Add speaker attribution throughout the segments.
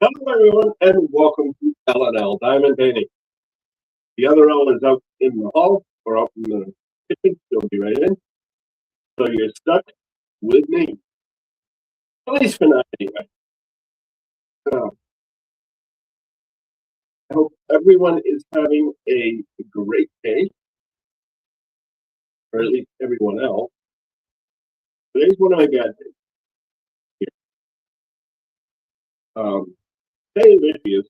Speaker 1: Hello, everyone, and welcome to L&L Diamond Painting. The other L is out in the hall or out in the kitchen. You'll be right in. So you're stuck with me. At least for now, anyway. Uh, I hope everyone is having a great day, or at least everyone else. Today's one of my bad days. Hey, there she is.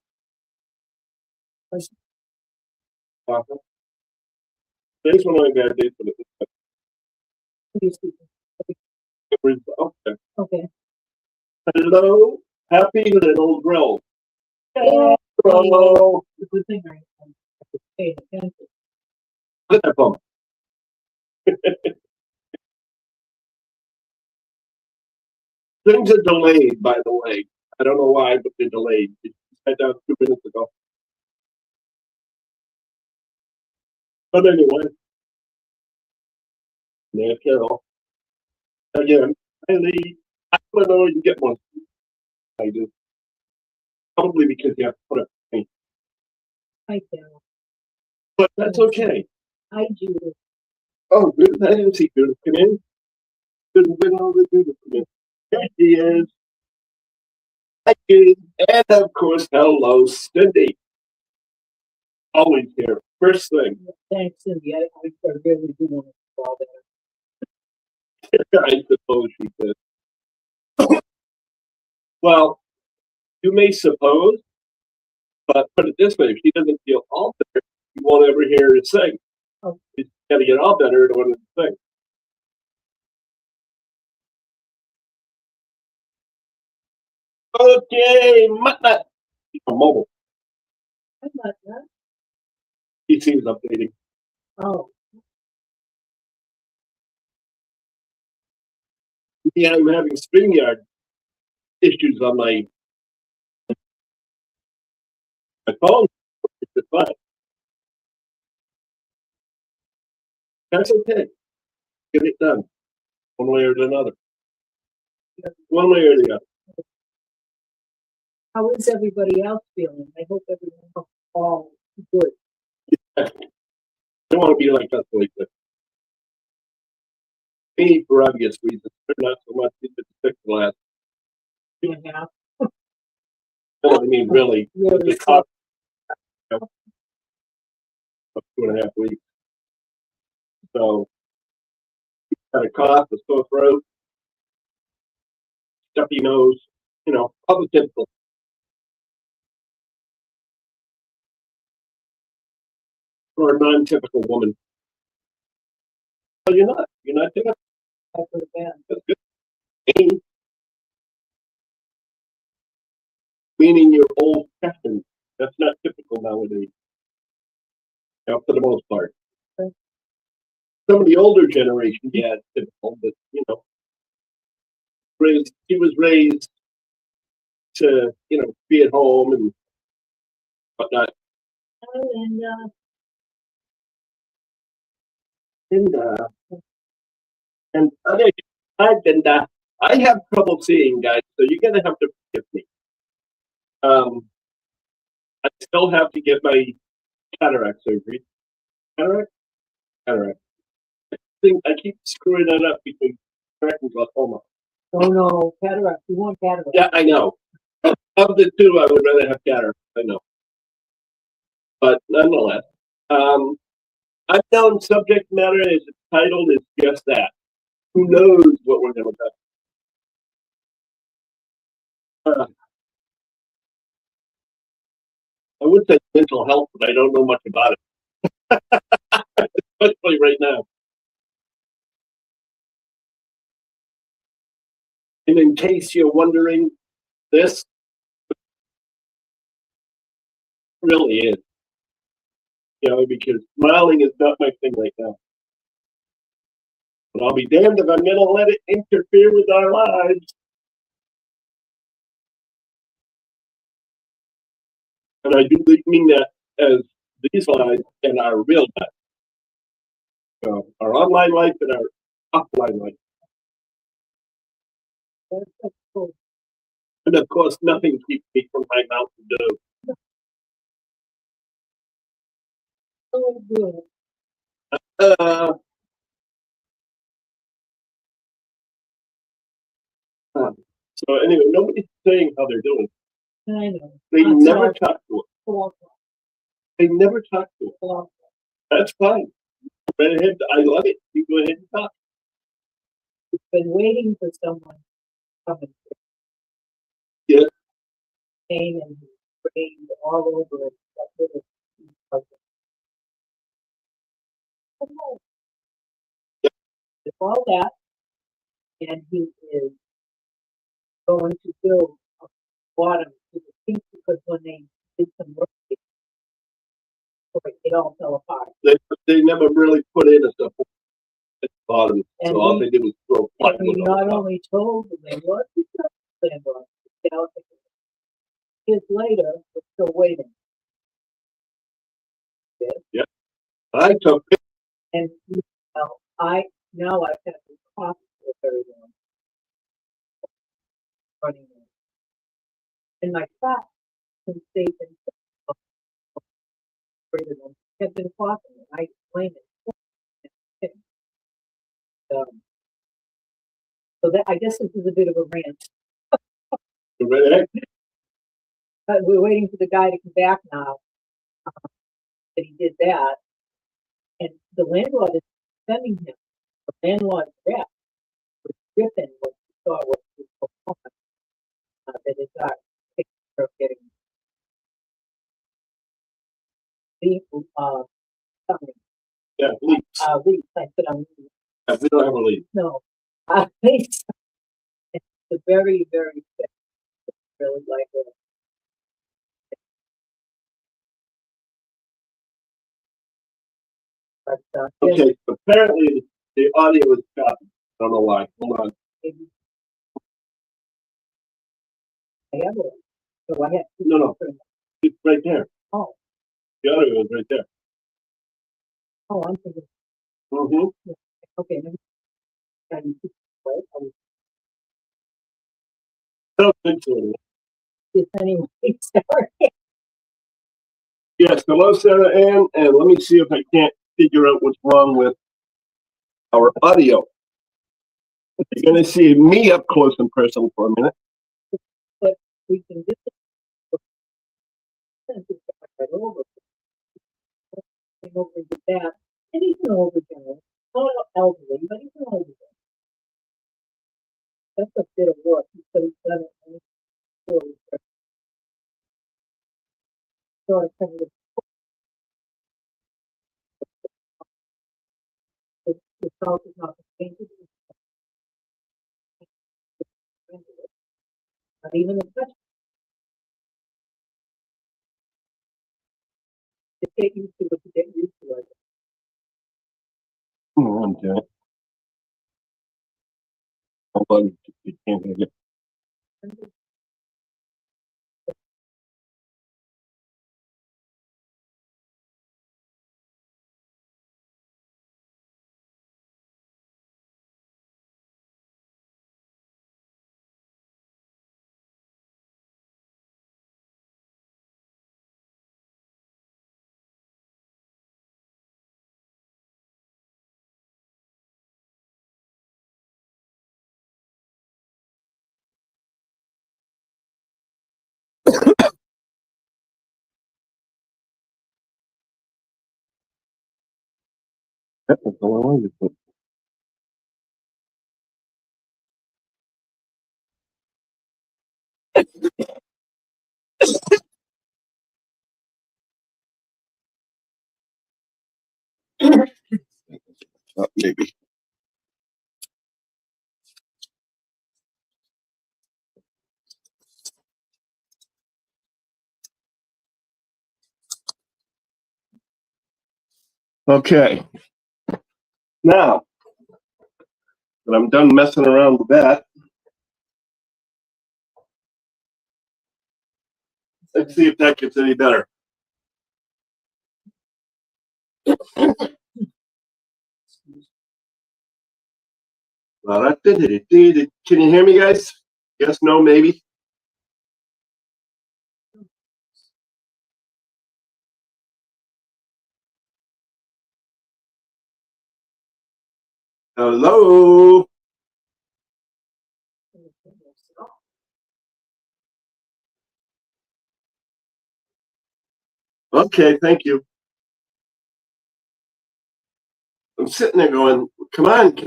Speaker 1: Awesome. Today's one of my bad days, but it's okay.
Speaker 2: Okay.
Speaker 1: Hello, happy little girl.
Speaker 2: Hello.
Speaker 1: Hello.
Speaker 2: Good thing I paid attention.
Speaker 1: Look at that bump. Things are delayed, by the way. I don't know why, but they're delayed. It sat down 2 minutes ago. But anyway, yeah, Carol. Again, I leave. I don't know you get one. I do. Probably because you have to put up paint.
Speaker 2: Hi, Carol.
Speaker 1: But that's okay.
Speaker 2: Hi, Judith.
Speaker 1: Oh, Judith, I didn't see Judith come in. Judith, when all the Judith come in. There she is. Hi, Judith. And of course, hello, Cindy. Always here. First thing.
Speaker 2: Thanks, Cindy. I really do want to call that.
Speaker 1: I suppose she did. Well, you may suppose, but put it this way, if she doesn't feel all better, you won't ever hear her sing.
Speaker 2: Oh.
Speaker 1: She's got to get all better in order to sing. Okay, Mutt. Mobile.
Speaker 2: I'm not that.
Speaker 1: He seems updating.
Speaker 2: Oh,
Speaker 1: Yeah, I'm having StreamYard issues on my phone. It's fine. That's okay. Get it done. One way or another. One way or the other.
Speaker 2: how is everybody else feeling? I hope everyone else all good.
Speaker 1: I don't want to be like us like that. Me, for obvious reasons, but not so much. It's sick the last.
Speaker 2: 2.5.
Speaker 1: No, I mean, really.
Speaker 2: Really
Speaker 1: The cough of 2.5 weeks. So, got a cough, a sore throat, stuffy nose, all the typical. For a non-typical woman. No, you're not. You're not typical.
Speaker 2: I put it down.
Speaker 1: That's good. Meaning, meaning you're old-fashioned. That's not typical nowadays. For the most part.
Speaker 2: Okay.
Speaker 1: Some of the older generation, yeah, it's typical, but he was raised to, be at home and whatnot.
Speaker 2: And
Speaker 1: And I have trouble seeing, guys, so you're gonna have to forgive me. I still have to get my cataract surgery. Cataract? Cataract. I keep screwing that up between cataract and glaucoma.
Speaker 2: oh no, cataract. You want cataract?
Speaker 1: Yeah, I know. Of the two, I would rather have cataract. I know. But nonetheless, unknown subject matter, as it's titled, is just that. Who knows what we're going to do? I would say mental health, but I don't know much about it, especially right now. And in case you're wondering, this really is, because smiling is not my thing right now. But I'll be damned if I'm going to let it interfere with our lives. And I do mean that as these lives and our real life. So our online life and our offline life.
Speaker 2: That's cool.
Speaker 1: And of course, nothing keeps me from my Mountain Dew.
Speaker 2: Oh, good.
Speaker 1: Uh, so anyway, nobody's saying how they're doing.
Speaker 2: I know.
Speaker 1: They
Speaker 2: I'm
Speaker 1: never
Speaker 2: sorry.
Speaker 1: talk to us.
Speaker 2: Well,
Speaker 1: They never talk to us.
Speaker 2: well,
Speaker 1: That's fine. Go ahead. I love it. You go ahead and talk.
Speaker 2: been waiting for someone coming.
Speaker 1: Yeah.
Speaker 2: Came and rained all over it. Got rid of these puzzles. Oh, did all that, and he is going to build a bottom to the sink because when they did some work, it all fell apart.
Speaker 1: They never really put in a support at the bottom.
Speaker 2: And
Speaker 1: So all
Speaker 2: we-
Speaker 1: they did was throw
Speaker 2: And we
Speaker 1: plywood on
Speaker 2: not
Speaker 1: top.
Speaker 2: only told the landlord, we told the landlord. Years later, we're still waiting.
Speaker 1: I took it.
Speaker 2: And now now I've had to cost for very long. Running it. And my fat since they've been have been costing it. I explained it. So that I guess this is a bit of a rant. But we're waiting for the guy to come back now. That he did that. And the landlord is sending him. The landlord's rep was gripping what he saw was that is not taking care of getting the something.
Speaker 1: Yeah, leaks.
Speaker 2: Leaks. I said I'm
Speaker 1: Yeah, we don't have a leak.
Speaker 2: no. It's a very, very sick. Really like it. But yes,
Speaker 1: Okay, apparently the audio is choppy. I don't know why. Hold on.
Speaker 2: maybe I have it. So I have to
Speaker 1: No. It's right there.
Speaker 2: Oh,
Speaker 1: The audio is right there.
Speaker 2: oh, I'm thinking.
Speaker 1: Mm-hmm.
Speaker 2: Okay, maybe I need to wait.
Speaker 1: I don't think so.
Speaker 2: If anyway, sorry.
Speaker 1: Yes, hello, Sarah Ann, and let me see if I can't figure out what's wrong with our audio. You're going to see me up close and personal for a minute.
Speaker 2: But we can do it. Right over. Over with that. And he's an older general. Not elderly, but he's an older general. That's a bit of work. He's done it. Sort of kind of the house is not painted. Not even a touch. To get used to it, to get used to it.
Speaker 1: Okay. Hold on. You can't hear it. That was the one I put. Maybe. Okay. Now that I'm done messing around with that, let's see if that gets any better. Can you hear me, guys? Yes, no, maybe. Hello. Okay, thank you. I'm sitting there going, come on,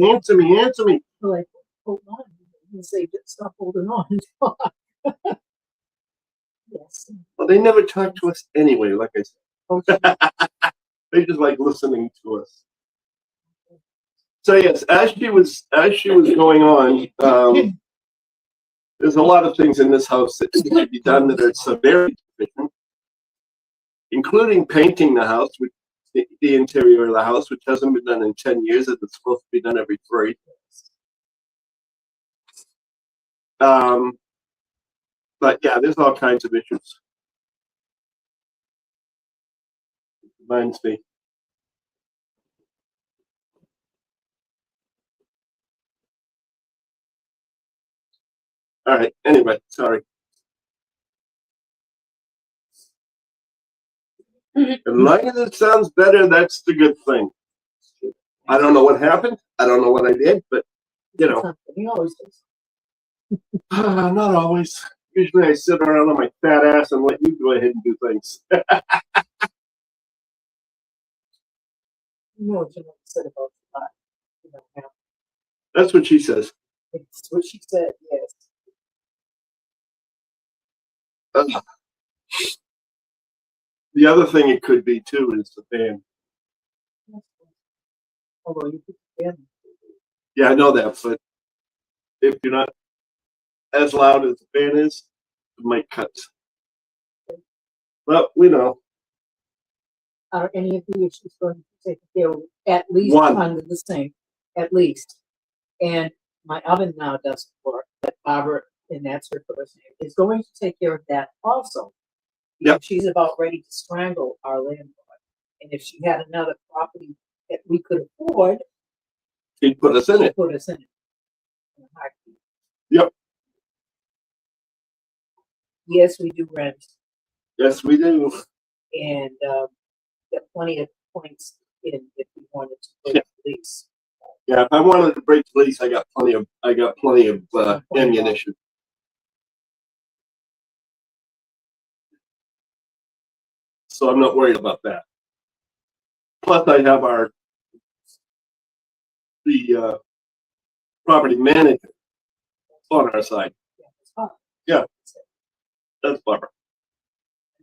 Speaker 1: answer me.
Speaker 2: Like, hold on, you say, stop holding on. Yes.
Speaker 1: Well, they never talk to us anyway, like I
Speaker 2: Okay.
Speaker 1: said. They just like listening to us. So yes, as she was going on, there's a lot of things in this house that need to be done that are severely deficient, including painting the house, which the interior of the house, which hasn't been done in 10 years, and it's supposed to be done every 3. But yeah, there's all kinds of issues. Reminds me. All right. Anyway, sorry. As long as it sounds better, that's the good thing. I don't know what happened. I don't know what I did, but you know,
Speaker 2: He always does.
Speaker 1: not always. Usually, I sit around on my fat ass and let you go ahead and do things.
Speaker 2: You know what you said about that. You know, now.
Speaker 1: That's what she says.
Speaker 2: It's what she said, yes.
Speaker 1: The other thing it could be too is the fan.
Speaker 2: Although you could fan.
Speaker 1: Yeah, I know that, but if you're not as loud as the fan is, the mic cuts. But we know.
Speaker 2: Are any of the issues going to take care of at least
Speaker 1: One.
Speaker 2: under the sink, at least? And my oven now doesn't work, but Barbara, and that's her first name, is going to take care of that also.
Speaker 1: Yep.
Speaker 2: She's about ready to strangle our landlord. And if she had another property that we could afford,
Speaker 1: She'd put us in
Speaker 2: she'd
Speaker 1: it.
Speaker 2: put us in it. In a heartbeat.
Speaker 1: Yep.
Speaker 2: Yes, we do rent,
Speaker 1: Yes, we do.
Speaker 2: and get plenty of points in if we wanted to break the lease.
Speaker 1: Yeah, if I wanted to break the lease, I got plenty of ammunition. So I'm not worried about that. Plus, I have the property manager on our side.
Speaker 2: Yeah, it's fine.
Speaker 1: Yeah. That's Barbara.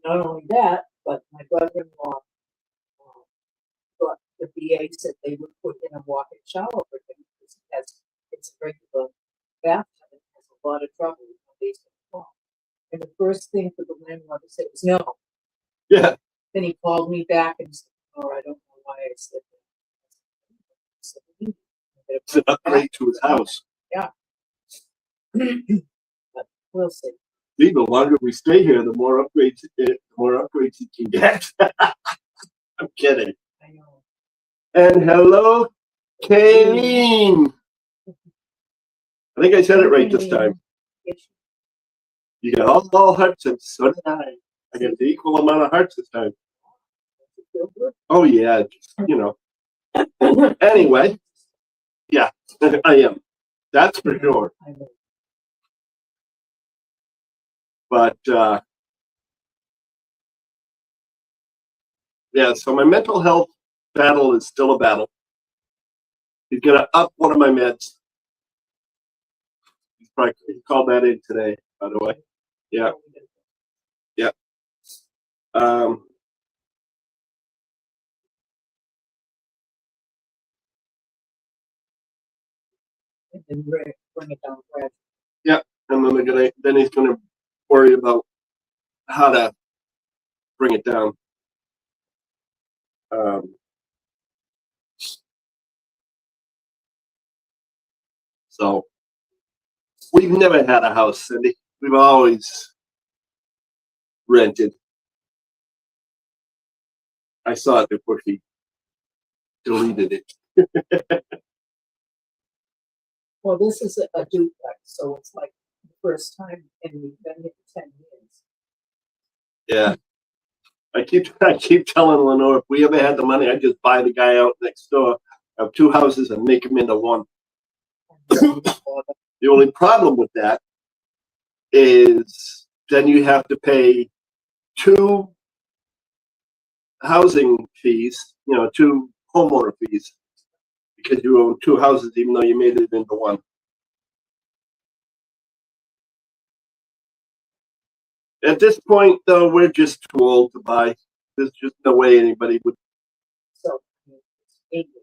Speaker 2: Not only that, but my brother-in-law thought the VA said they would put in a walk-in shower for him because it's a regular bathtub and has a lot of trouble with the basement wall. And the first thing for the landlord to say was no.
Speaker 1: Yeah.
Speaker 2: Then he called me back and said, "Oh, I don't know why I said that."
Speaker 1: It's an upgrade to his house.
Speaker 2: Yeah. But we'll see.
Speaker 1: See, the longer we stay here, the more upgrades he can get. I'm kidding.
Speaker 2: I know.
Speaker 1: And hello, Kayleen. I think I said it right this time. You got all hearts, and so did I. I got the equal amount of hearts this time. Oh yeah, just, you know. Anyway, yeah, I am. That's for sure.
Speaker 2: I know.
Speaker 1: But yeah, so my mental health battle is still a battle. He's gonna up one of my meds. He called that in today, by the way. Yeah. Yeah.
Speaker 2: And then bring it down gradually.
Speaker 1: Yeah, and then he's gonna worry about how to bring it down. So we've never had a house, Cindy. We've always rented. I saw it before she deleted it.
Speaker 2: Well, this is a duplex, so it's like the first time, and we've been here for 10 years.
Speaker 1: Yeah. I keep telling Lenore, if we ever had the money, I'd just buy the guy out next door. have two houses and make them into one. The only problem with that is then you have to pay two housing fees, two homeowner fees, because you own two houses even though you made it into one. At this point, though, we're just too old to buy. There's just no way anybody would,
Speaker 2: So, it's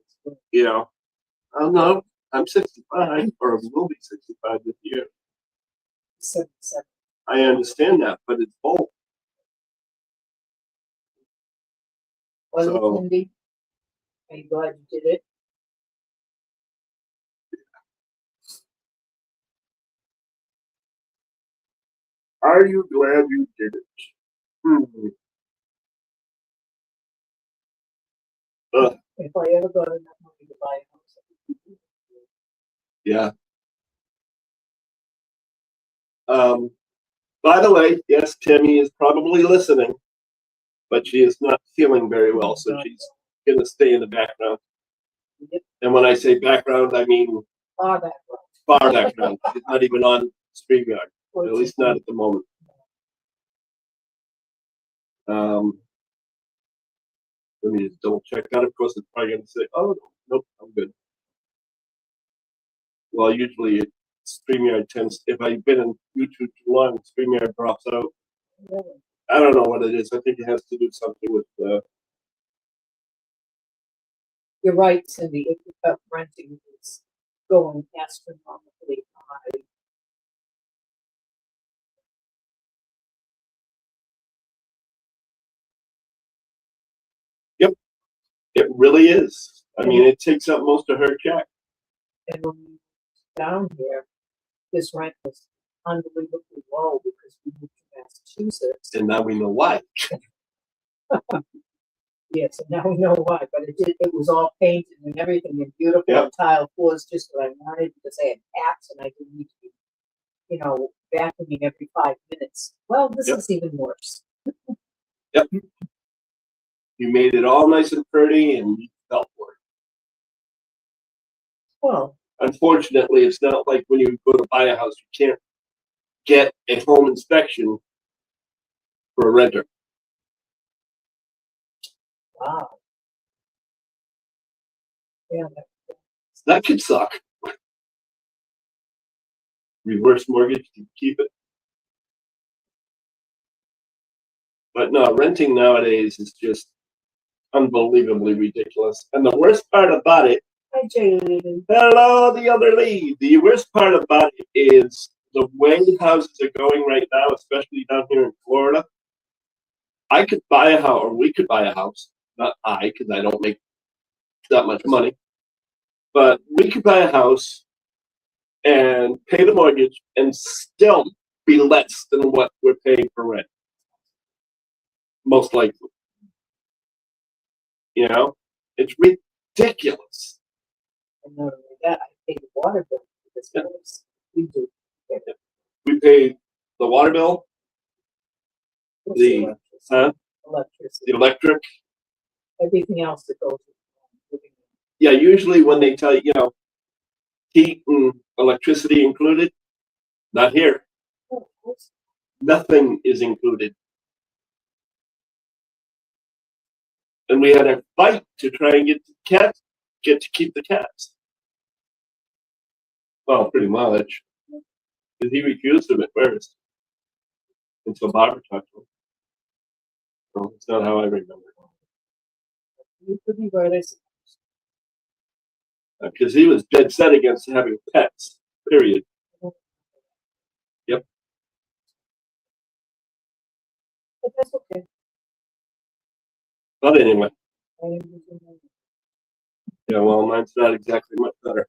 Speaker 1: no, I'm 65, or will be 65 this year.
Speaker 2: 77.
Speaker 1: I understand that, but it's both.
Speaker 2: Was it,
Speaker 1: So-
Speaker 2: Cindy? Are you glad you did it?
Speaker 1: Are you glad you did it?
Speaker 2: If I ever got enough money to buy a house.
Speaker 1: Yeah. By the way, yes, Tammy is probably listening, but she is not feeling very well, so she's going to stay in the background.
Speaker 2: Yep.
Speaker 1: And when I say background, I mean
Speaker 2: Far back.
Speaker 1: far background. She's not even on StreamYard, at least not at the moment. Let me just double check that. Of course, it's probably going to say, "Oh, nope, I'm good." Well, usually StreamYard tends, if I've been in YouTube too long, StreamYard drops out.
Speaker 2: Really?
Speaker 1: I don't know what it is. I think it has to do something with
Speaker 2: You're right, Cindy. If renting is going astronomically high.
Speaker 1: it really is. I mean, it takes up most of her check.
Speaker 2: And when we moved down here, this rent was unbelievably low because we moved to Massachusetts.
Speaker 1: And now we know why.
Speaker 2: Yes, and now we know why, but it was all painted and everything and beautiful
Speaker 1: Yep.
Speaker 2: tile floors, just what I wanted, because I had cats and I didn't need to be, vacuuming every 5 minutes. Well, this
Speaker 1: Yep.
Speaker 2: is even worse.
Speaker 1: You made it all nice and pretty and you felt for it.
Speaker 2: Well,
Speaker 1: Unfortunately, it's not like when you go to buy a house, you can't get a home inspection for a renter.
Speaker 2: wow. Yeah,
Speaker 1: That could suck. Reverse mortgage to keep it. But no, renting nowadays is just unbelievably ridiculous. And the worst part about it,
Speaker 2: hi, Jaylen.
Speaker 1: hello, the other lead. The worst part about it is the way houses are going right now, especially down here in Florida. I could buy a house, or we could buy a house. Not I, because I don't make that much money. But we could buy a house and pay the mortgage and still be less than what we're paying for rent. Most likely. It's ridiculous.
Speaker 2: And not only that, I pay the water bill for this place. We do.
Speaker 1: We pay the water bill,
Speaker 2: What's
Speaker 1: the
Speaker 2: electricity,
Speaker 1: the electric.
Speaker 2: everything else that goes with living.
Speaker 1: Yeah, usually when they tell you, heat and electricity included, not here.
Speaker 2: Oh, what's-
Speaker 1: Nothing is included. And we had a fight to try and get to keep the cats. Well, pretty much. Because he refused them at first. Until Barbara talked to him. No, it's not how I remember.
Speaker 2: You could be right, I suppose.
Speaker 1: Because he was dead set against having pets, period. Yep.
Speaker 2: But that's okay.
Speaker 1: But anyway,
Speaker 2: I understand.
Speaker 1: yeah, well, mine's not exactly much better.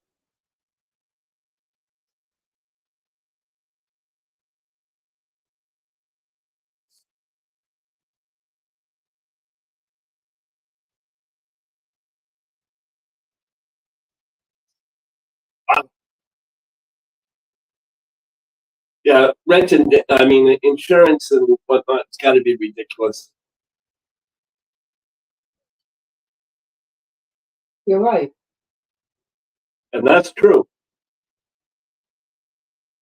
Speaker 1: Yeah, rent and, insurance and whatnot, it's gotta be ridiculous.
Speaker 2: You're right.
Speaker 1: And that's true.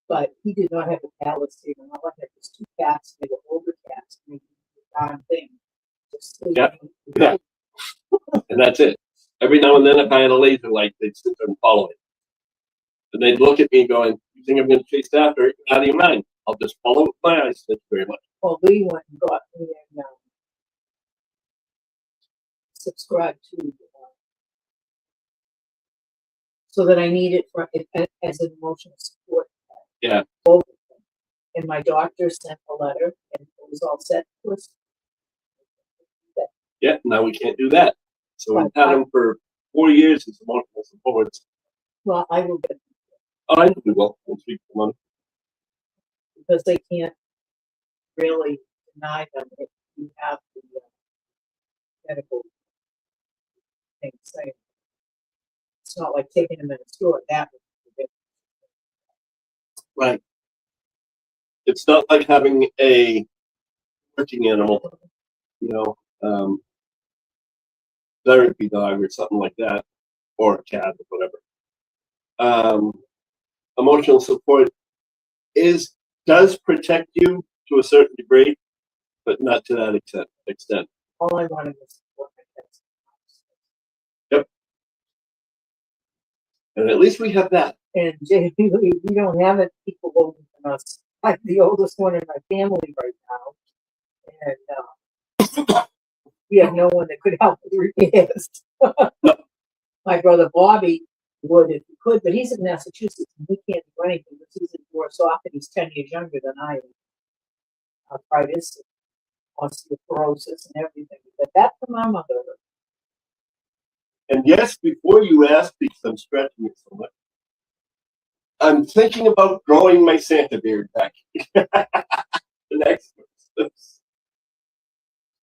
Speaker 2: But he did not have a cat, let's see, and all I had was two cats, they were older cats, and they did the darn thing. Just sleeping.
Speaker 1: Yeah. And that's it. Every now and then, if I had a laser light, they'd sit there and follow it. And they'd look at me going, "You think I'm going to chase after it? Out of your mind. I'll just follow with my eyes. Thank you very much."
Speaker 2: Well, Lee went and got me and subscribed to, so that I need it for, as an emotional support.
Speaker 1: Yeah.
Speaker 2: Both of them. And my doctor sent a letter and it was all set for us.
Speaker 1: Yeah, now we can't do that. So we've
Speaker 2: Right.
Speaker 1: had them for 4 years as emotional supports.
Speaker 2: Well, I will get,
Speaker 1: Oh, I know we will. Once we come on.
Speaker 2: because they can't really deny them if you have the medical thing saying. It's not like taking them in a store, that would be
Speaker 1: Right. It's not like having a working animal, you know, therapy dog or something like that, or a cat or whatever. Emotional support does protect you to a certain degree, but not to that extent.
Speaker 2: all I wanted was support my kids.
Speaker 1: Yep. And at least we have that.
Speaker 2: And Jay, we don't have it, people older than us. I'm the oldest one in my family right now. And we have no one that could help with repairs. My brother Bobby would if he could, but he's in Massachusetts and he can't do anything because he's worse off and he's 10 years younger than I am. Arthritis, osteoporosis, and everything. But that's from my mother.
Speaker 1: And yes, before you ask, because I'm stretching it so much, I'm thinking about growing my Santa beard back. The next one.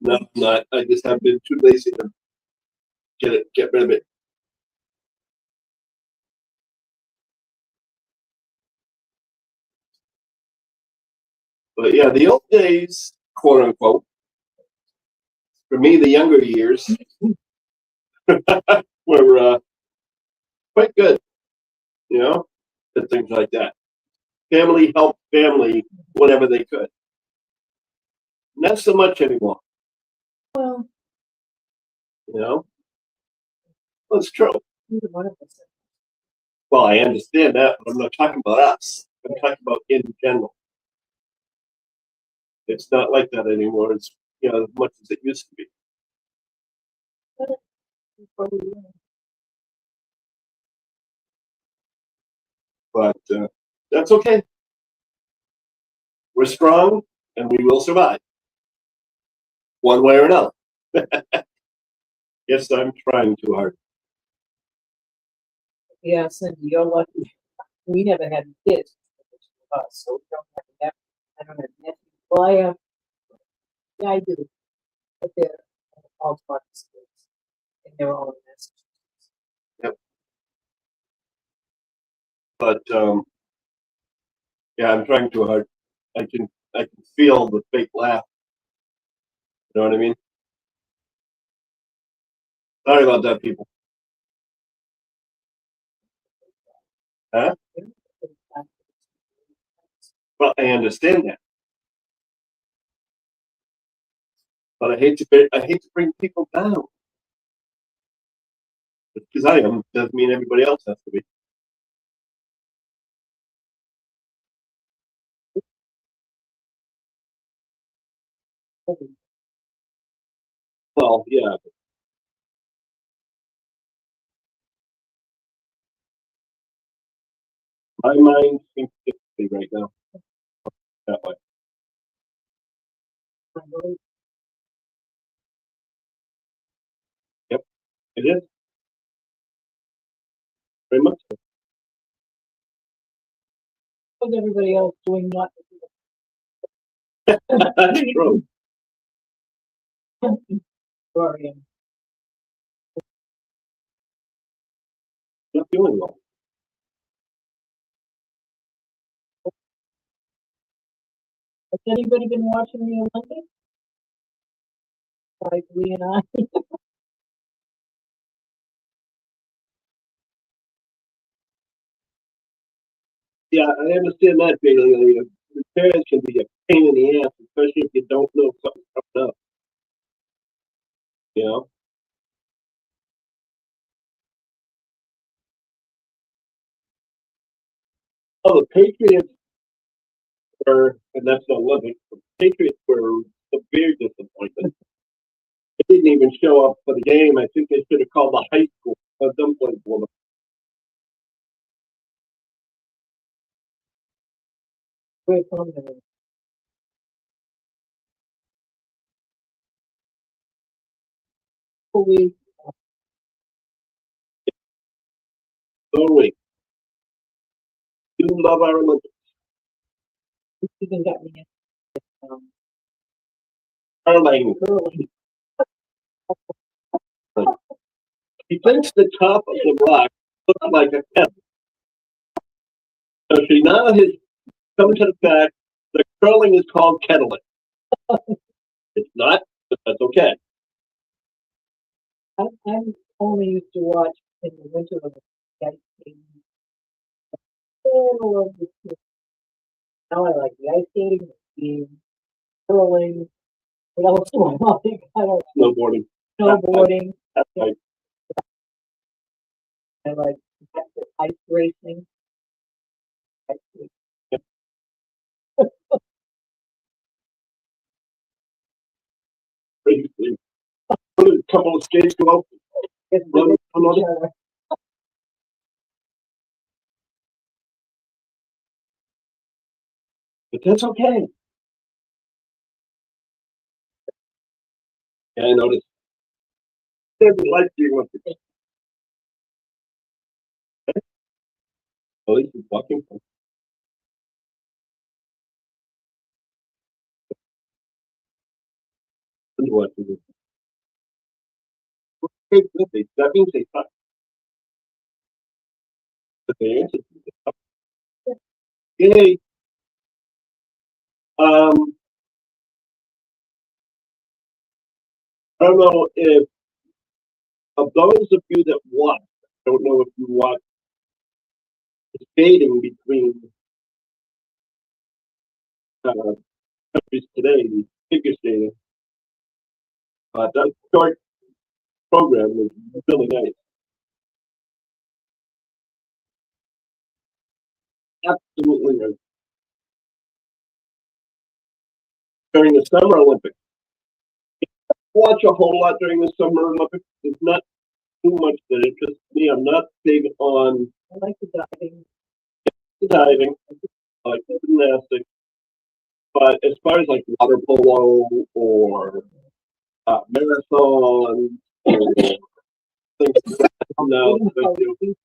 Speaker 1: No, I'm not. I just have been too lazy to get rid of it. But yeah, the old days, quote unquote, for me, the younger years were quite good, you know, and things like that. Family helped family whenever they could. Not so much anymore,
Speaker 2: Well,
Speaker 1: you know. Well, it's true.
Speaker 2: neither one of us.
Speaker 1: Well, I understand that, but I'm not talking about us. I'm talking about in general. It's not like that anymore. It's, you know, as much as it used to be. But that's okay. We're strong, and we will survive, one way or another. Yes, I'm trying too hard.
Speaker 2: Yeah, Cindy, you're lucky. We never had kids, so we don't have. I don't have nephews. Well, I have. Yeah, I do. But they're all parties, and they're all in Massachusetts.
Speaker 1: But yeah, I'm trying too hard. I can feel the fake laugh. You know what I mean? Sorry about that, people. Huh? Well, I understand that, but I hate to bring people down. Because I am doesn't mean everybody else has to be. Well, yeah. My mind seems to be right now that way. Yep, it is very much.
Speaker 2: How's everybody else doing? Not
Speaker 1: That's true.
Speaker 2: sorry.
Speaker 1: Not feeling well.
Speaker 2: Has anybody been watching the Olympics? Like Lee and I.
Speaker 1: Yeah, I understand that, Bailey. The parents can be a pain in the ass, especially if you don't know something's coming up. You know. Oh, the Patriots were, and that's not Olympic. The Patriots were severe disappointment. They didn't even show up for the game. I think they should have called the high school. Let them play for them.
Speaker 2: We're from the we
Speaker 1: So wait, you love our Olympics.
Speaker 2: even got me in
Speaker 1: Caroline,
Speaker 2: early.
Speaker 1: he thinks the top of the rock looks like a kettle. So she now has come to the fact that curling is called kettling. It's not, but that's okay.
Speaker 2: I'm only used to watch in the winter of the ice skating. Oh, I love this. Now I like the ice skating, the skiing, curling. What else do I like? I don't
Speaker 1: Snowboarding.
Speaker 2: snowboarding.
Speaker 1: That's like
Speaker 2: I like ice racing. Ice racing.
Speaker 1: basically put a couple of skates go out,
Speaker 2: It's
Speaker 1: run
Speaker 2: the
Speaker 1: another,
Speaker 2: each other.
Speaker 1: but that's okay. And I noticed they like the Olympics. At least it's walking. That means they suck. But they answered. Yay. Um, I don't know if of those of you that watch, I don't know if you watch the skating between countries today, the figure skating. That short program was really nice. Absolutely nice. During the Summer Olympics. Watch a whole lot during the Summer Olympics. It's not too much that interests me. I'm not big on
Speaker 2: I like the diving.
Speaker 1: the diving, I like the gymnastics, but as far as like water polo or marathon or things like that, no, thank you.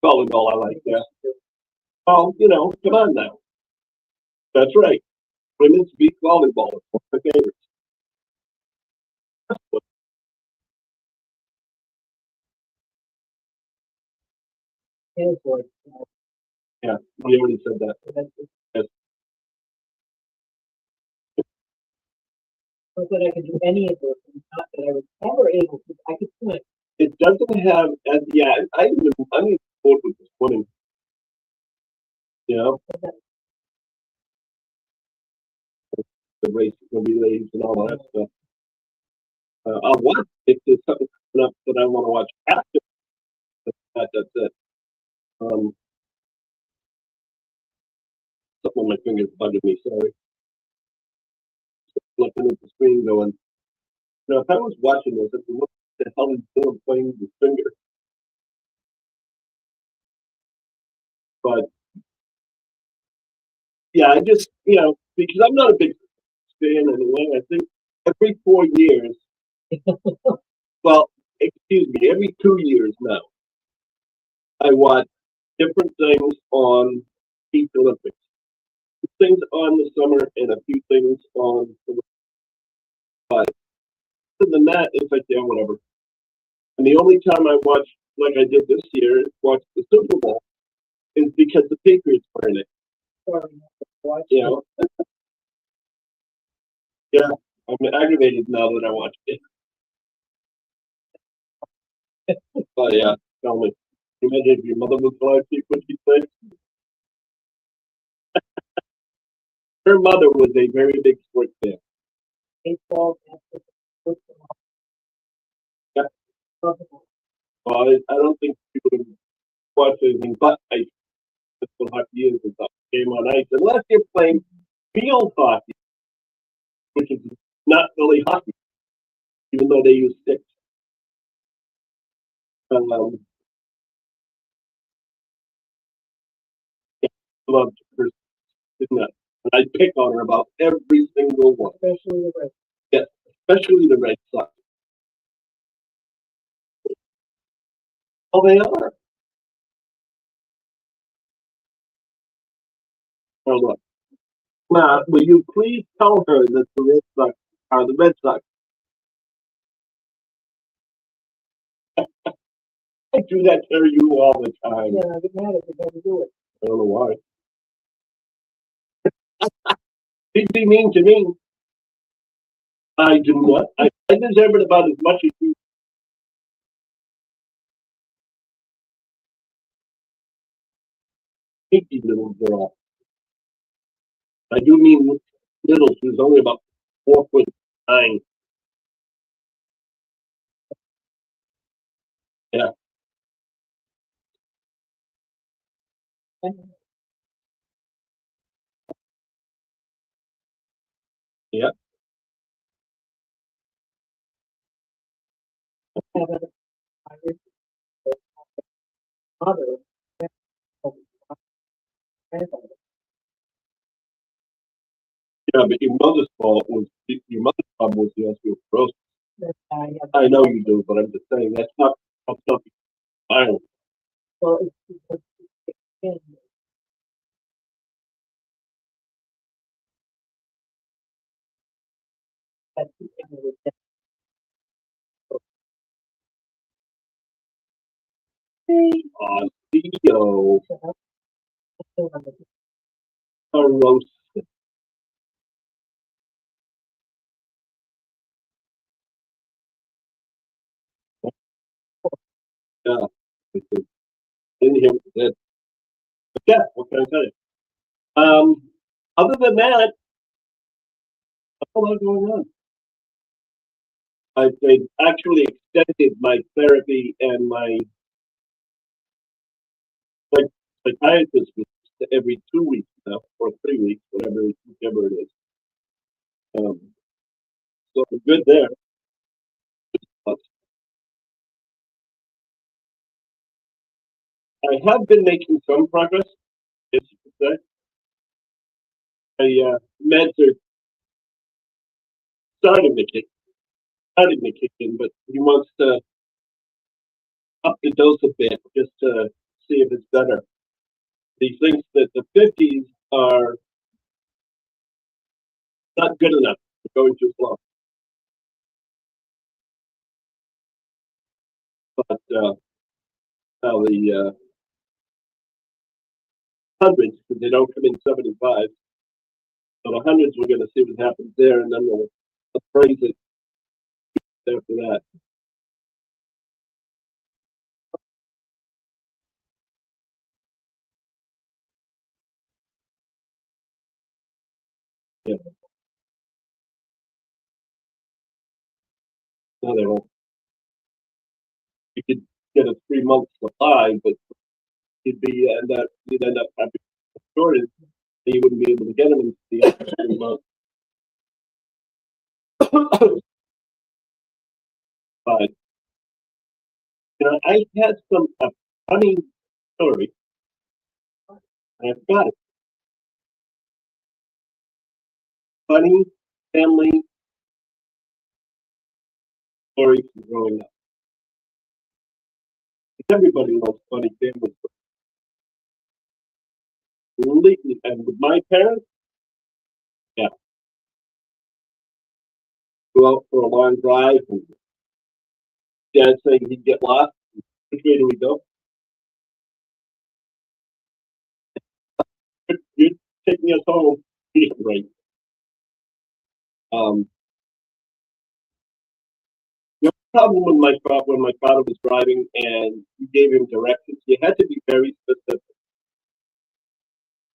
Speaker 1: Volleyball, I like that. Oh, come on now. That's right. Women's beach volleyball is one of my favorites.
Speaker 2: Airport.
Speaker 1: Yeah, we already said that. Yes.
Speaker 2: Not that I could do any of those things, not that I was ever able to. I could swim.
Speaker 1: It doesn't have, yeah, I'm even bored with the swimming, you know, the race, the relays and all that stuff. I'll watch if there's something coming up that I want to watch after that. That's it. Um, something on my fingers bugging me. Sorry. Looking at the screen, going, if I was watching this, I'd be, what the hell is doing playing with his finger? But yeah, I just, because I'm not a big fan anyway. I think every 4 years, well, excuse me, every 2 years now, I watch different things on each Olympics. Things on the summer and a few things on the but other than that, it's like, yeah, whatever. And the only time I watch, like I did this year, watch the Super Bowl is because the Patriots were in it.
Speaker 2: Watch.
Speaker 1: Yeah, I'm aggravated now that I watched it. But yeah, tell me. Imagine if your mother was alive, what she'd say. Her mother was a very big sports fan.
Speaker 2: Baseball, basketball, football.
Speaker 1: Yeah.
Speaker 2: Love them all.
Speaker 1: Well, I don't think she would watch anything but ice. That's what hockey is. It's a game on ice. Unless you're playing field hockey, which is not really hockey, even though they use sticks. Yeah, loved her, didn't I? And I pick on her about every single one.
Speaker 2: Especially the Red.
Speaker 1: Yeah, especially the Red Sox. Oh, they are. Oh, look. Matt, will you please tell her that the Red Sox are the Red Sox? I do that to you all the time.
Speaker 2: Yeah, I get mad if they never do it.
Speaker 1: I don't know why. He'd be mean to me. I do not. I deserve it about as much as you. Pinky little girl. I do mean little. She was only about 4'9". Yeah. Yeah.
Speaker 2: Have a mother.
Speaker 1: Yeah, but your mother's fault was your mother's problem was the osteoporosis.
Speaker 2: I have.
Speaker 1: I know you do, but I'm just saying that's not violent.
Speaker 2: Well, it's that's the thing with that.
Speaker 1: Osteoporosis. Yeah. In here, that. Yeah. What can I say? Other than that, what's a lot going on. I've actually extended my therapy and my like psychiatrist every 2 weeks now, or 3 weeks, whichever it is. So I'm good there. But I have been making some progress, as you could say. My meds are starting to kick in, but he wants to up the dose a bit just to see if it's better. He thinks that the 50s are not good enough. They're going too slow. But now the hundreds, because they don't come in 75. So the hundreds, we're going to see what happens there, and then we'll appraise it after that. Yeah. No, they won't. You could get a 3 month supply, but you'd end up having a shortage, and you wouldn't be able to get them in the other 3 months. But I had a funny story, and I forgot it. Funny family stories from growing up. Everybody loves funny family stories. Completely. And with my parents, yeah, go out for a long drive, and dad saying he'd get lost. Which way do we go? You're taking us home. Yeah, right. Um, the problem with when my father was driving and you gave him directions, you had to be very specific.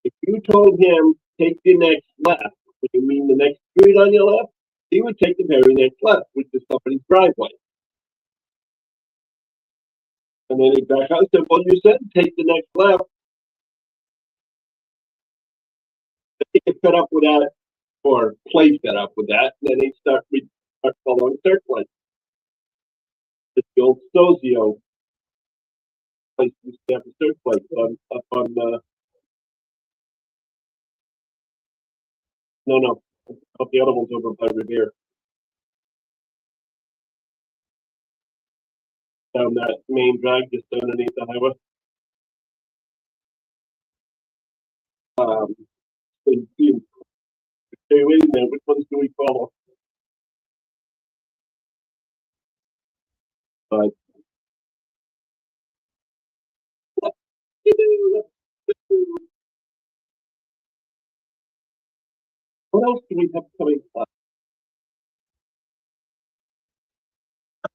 Speaker 1: If you told him take the next left. What do you mean the next street on your left? He would take the very next left, which is somebody's driveway. And then he'd back out and said, well, you said take the next left. He get fed up with that, or play fed up with that, and then we'd start following circling. It's the old Stozio place used to have a surf place up on no, up the other one's over by Revere. Down that main drag just underneath the highway. So you see, hey, wait a minute, which ones do we follow? But what else do we have coming up?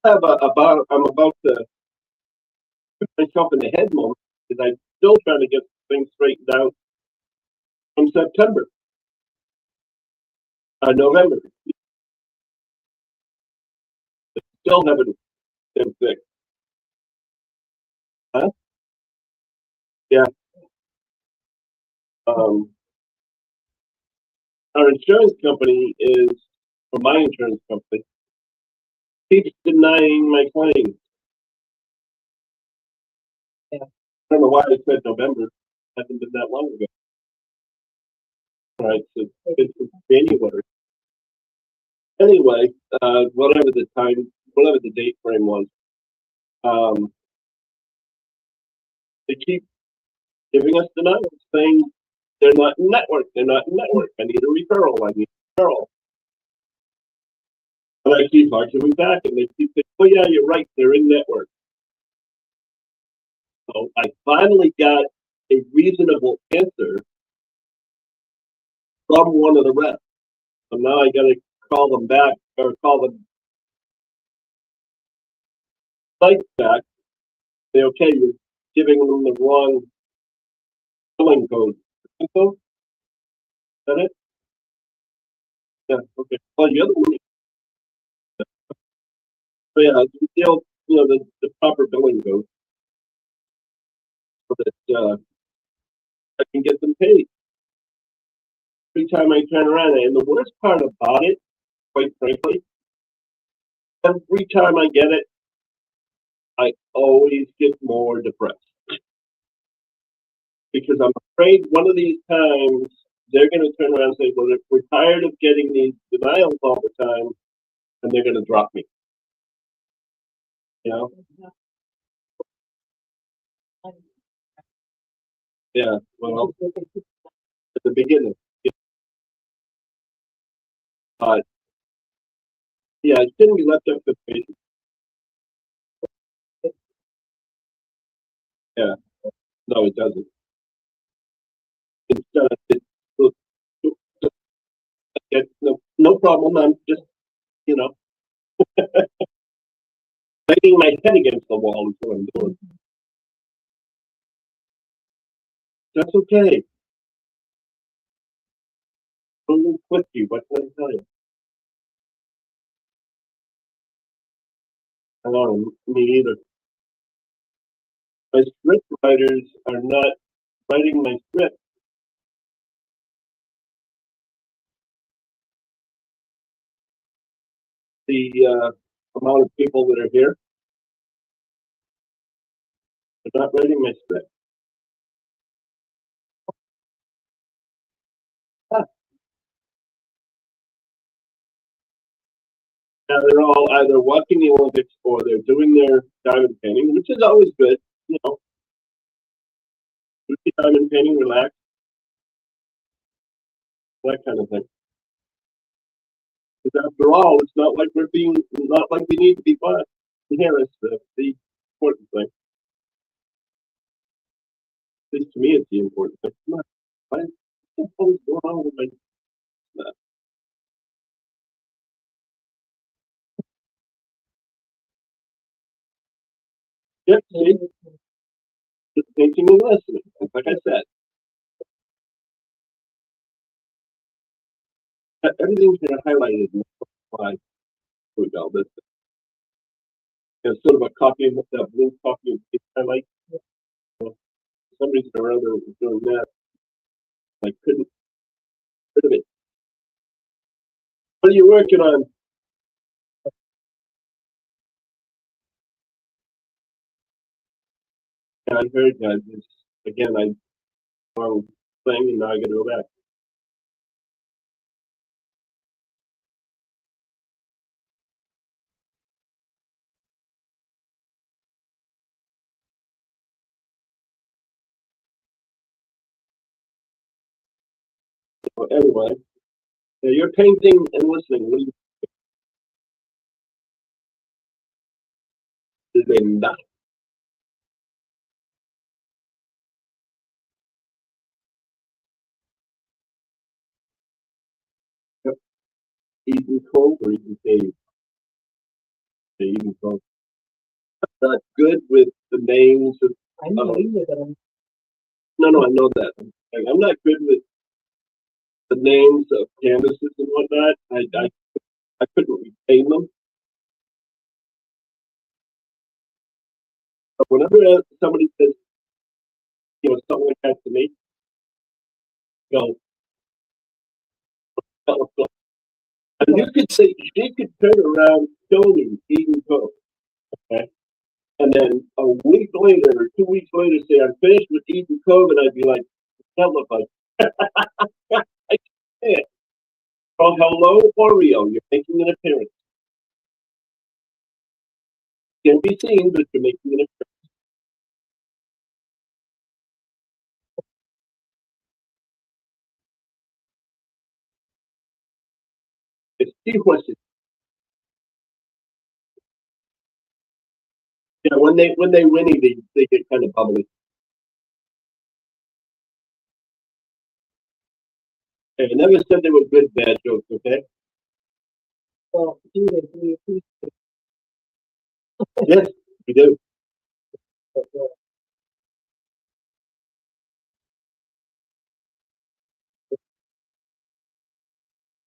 Speaker 1: I'm about to put myself in the head moment because I'm still trying to get things straightened out from September. November. Still haven't been fixed. Huh? Yeah. Our insurance company or my insurance company, keeps denying my claim.
Speaker 2: Yeah.
Speaker 1: I don't know why I said November. It hasn't been that long ago. Right, so it's January. Anyway, whatever the date frame was, they keep giving us denials, saying they're not in network. They're not in network. I need a referral. I need a referral. And I keep arguing back, and they keep saying, "Oh yeah, you're right. They're in network." So I finally got a reasonable answer from one of the reps. So now I got to call them back or call the site back. Say, okay, you're giving them the wrong billing code. Is that it? Yeah. Okay. Well, the other one. So yeah, the proper billing code so that I can get them paid every time I turn around. And the worst part about it, quite frankly, every time I get it, I always get more depressed because I'm afraid one of these times they're going to turn around and say, "Well, we're tired of getting these denials all the time," and they're going to drop me. You know? Yeah. Well, at the beginning, but yeah, it shouldn't be left up to patients. Yeah. No, it doesn't. Instead, no problem. I'm just, you know, banging my head against the wall is what I'm doing. That's okay. I'm with you. What can I tell you? I don't know, me either. My script writers are not writing my script. The amount of people that are here are not writing my script. Ah. Now they're all either watching the Olympics or they're doing their diamond painting, which is always good. You know, do the diamond painting, relax, that kind of thing. Because after all, it's not like we need to be fun. Here is the important thing. At least to me, it's the important thing. Come on, what the hell is going on with my? Yep, see, just teaching and listening. Like I said, Everything's been highlighted. Why? Here we go. This is sort of a copy of that blue copy of paste highlight. For some reason or other, it was doing that. I couldn't get rid of it. What are you working on? Yeah, I heard that. Again, I wrong thing, and now I got to go back. So anyway, you're painting and listening. What do you do? Not Eden Cove or Eden Cave? The Eden Cove. Not good with the names of.
Speaker 2: I'm leaving with them.
Speaker 1: No, I know that. I'm not good with the names of canvases and whatnot. I couldn't retain them. But whenever somebody says, something like that to me, go, and you could say, she could turn around, show me Eden Cove, okay? And then a week later or 2 weeks later say, I'm finished with Eden Cove, and I'd be like, that look like, I can't. Oh, hello, Oreo, you're making an appearance. Can't be seen, but you're making an appearance. It's seahorses. Yeah, when they winning, they get kind of bubbly. I never said they were good bad jokes, okay?
Speaker 2: Well, Judith, we appreciate
Speaker 1: Yes, we do.
Speaker 2: it.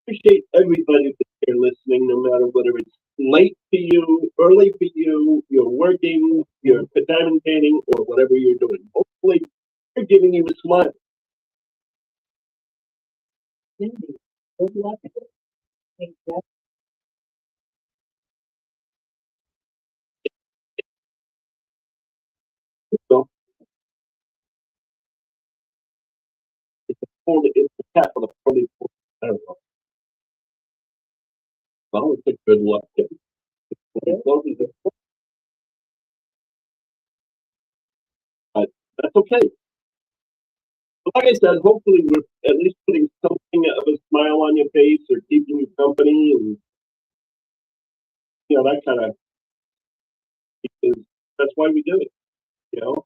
Speaker 1: Appreciate everybody that's here listening, no matter whether it's late for you, early for you, you're working, you're diamond painting, or whatever you're doing. Hopefully, we're giving you a smile.
Speaker 2: Cindy, good luck. Thank you.
Speaker 1: So it's the capital of 44. I don't know. Well, it's a good luck. But that's okay. Like I said, hopefully we're at least putting something of a smile on your face or keeping you company and that kind of because that's why we do it. You know,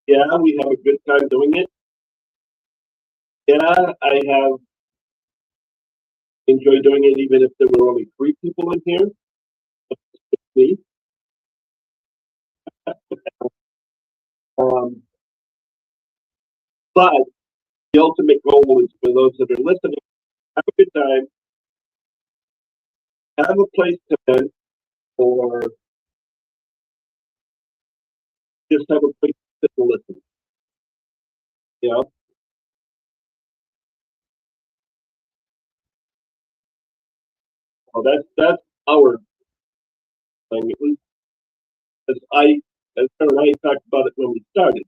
Speaker 1: yeah, we have a good time doing it. Yeah, I have enjoyed doing it even if there were only 3 people in here. Me. Um, but the ultimate goal is for those that are listening, have a good time, have a place to vent, or just have a place to sit and listen. You know, well, that's our thing. It was as her and I talked about it when we started.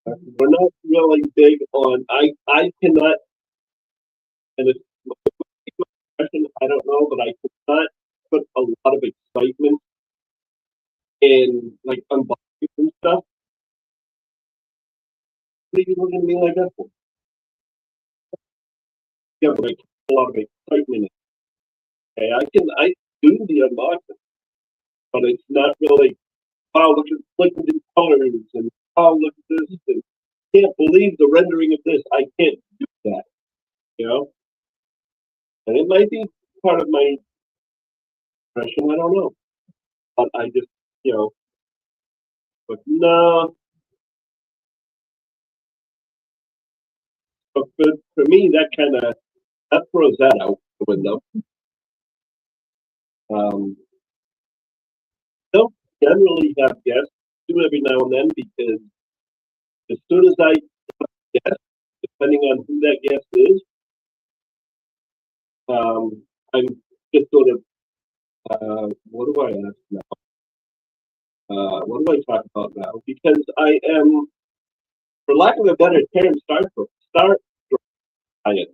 Speaker 1: We're not really big on. I cannot, and it's a question I don't know, but I cannot put a lot of excitement in like unboxing and stuff. What are you looking at me like that for? Yeah, but like a lot of excitement. Okay, I do the unboxing, but it's not really. Wow, look at these colors, and wow, look at this, and can't believe the rendering of this. I can't do that, you know. And it might be part of my impression. I don't know, but I just, but no, But for me, that throws that out the window. Don't generally have guests, do every now and then, because as soon as I guess, depending on who that guest is, I'm just sort of, what do I ask now? What do I talk about now? Because I am, for lack of a better term, start trying,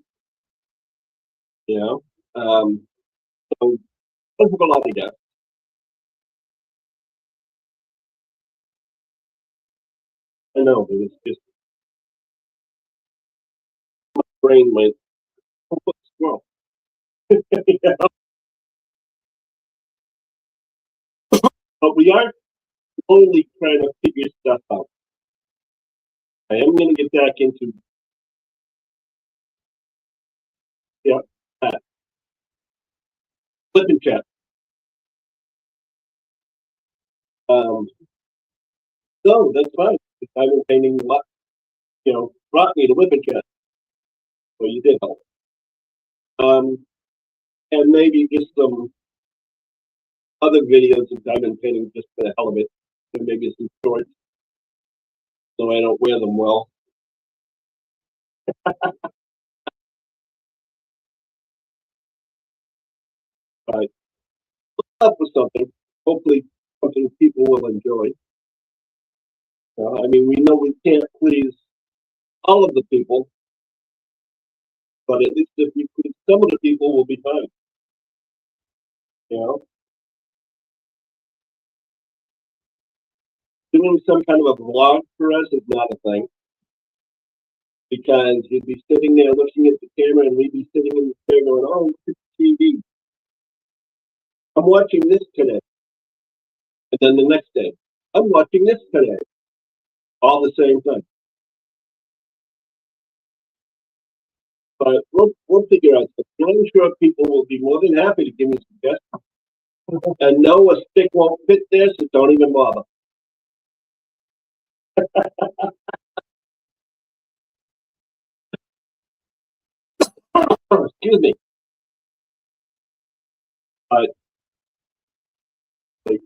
Speaker 1: you know? So, don't have a lot of guests. I know, but it's just, brain went, oh, what's wrong? But we are slowly trying to figure stuff out. I am going to get back into, yeah, that. Flip and chat. Um, so that's fine. I've been painting a lot, brought me to whip and chat. So you did help. Um, and maybe just some other videos of diamond painting just for the hell of it. And maybe some shorts so I don't wear them well. But up with something. Hopefully something people will enjoy. I mean, we know we can't please all of the people, but at least if we please some of the people, we'll be fine. You know, doing some kind of a vlog for us is not a thing because you'd be sitting there looking at the camera and we'd be sitting in the chair going, "Oh, it's TV. I'm watching this today," and then the next day, "I'm watching this today," all the same thing. But we'll figure out something. I'm sure people will be more than happy to give me suggestions. And no, a stick won't fit there, so don't even bother. Excuse me. But like,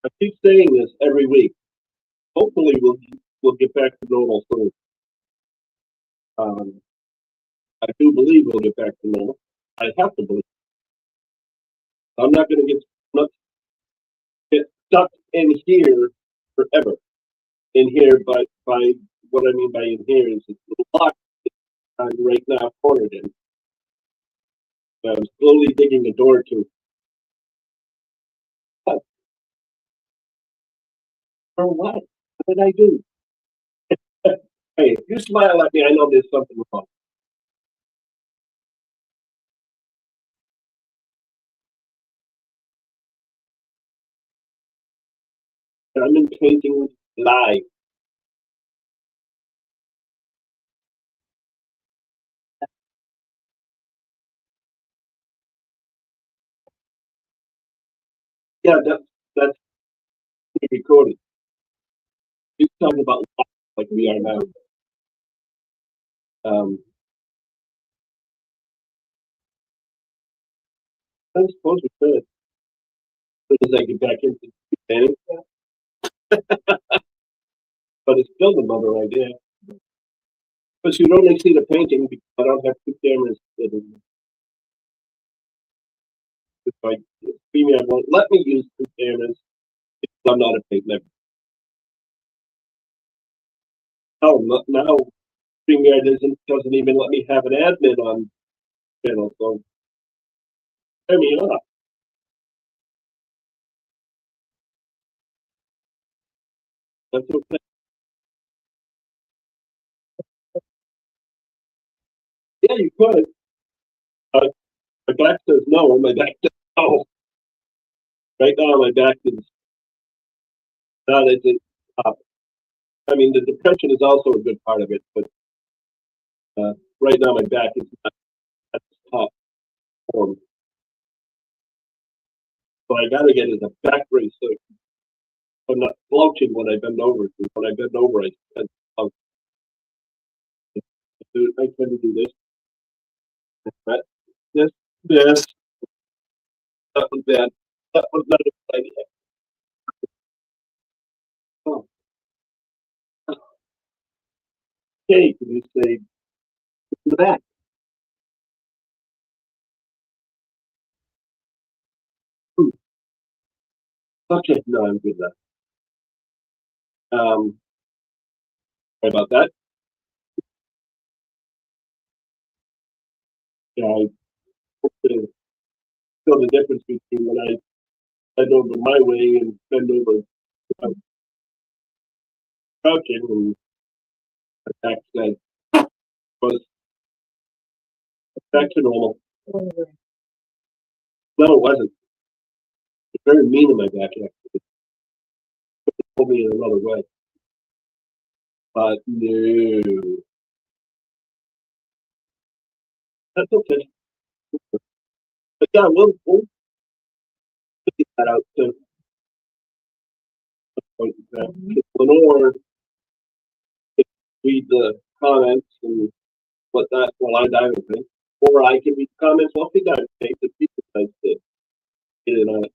Speaker 1: I keep saying this every week. Hopefully, we'll get back to normal soon. Um, I do believe we'll get back to normal. I have to believe. I'm not going to get stuck in here forever. In here, but by what I mean by in here is it's locked. I'm right now cornered in. I'm slowly digging a door to. What? For what? What did I do? Hey, if you smile at me, I know there's something wrong. I'm in painting live. Yeah, that's recorded. He's talking about life like we are now. Um, I suppose we could. As soon as I get back into painting, but it's still another idea. But you'd only see the painting because I don't have two cameras. If I Premiere won't let me use two cameras, I'm not a painter. Oh, now Premiere doesn't even let me have an admin on channel. So I mean, that's okay. Yeah, you could. Uh, my back says no. My back says no. Right now, my back is not as it. I mean, the depression is also a good part of it, but right now my back is not at its top form. So I got to get it a back brace so I'm not slouching when I bend over. When I bend over, I I tend to do this. But this, that was bad. That was not a good idea. Oh. Okay, can you say the back? Okay, no, I'm good now. Sorry about that. Yeah, I hope to feel the difference between when I bend over my way and bend over crouching and back then was back to normal. No, it wasn't. It's very mean in my back actually. It pulled me in another way. But no, that's okay. But yeah, we'll get that out to Lenore read the comments and whatnot while I dive in things. Or I can read the comments while she dives in things if she decides to get in on it.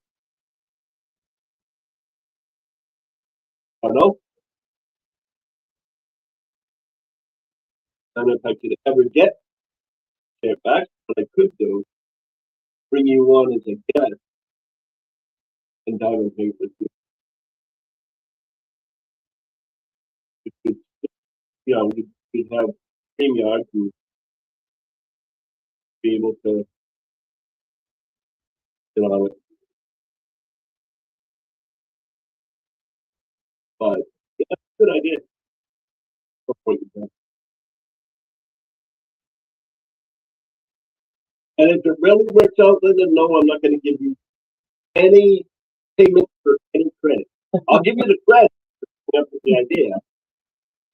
Speaker 1: I don't know. I don't know if I could ever get it back. What I could do, bring you on as a guest and dive in things with you. You know, we'd have StreamYard and be able to get on it. But yeah, good idea. And if it really works out, then no, I'm not going to give you any payment for any credit. I'll give you the credit for the idea.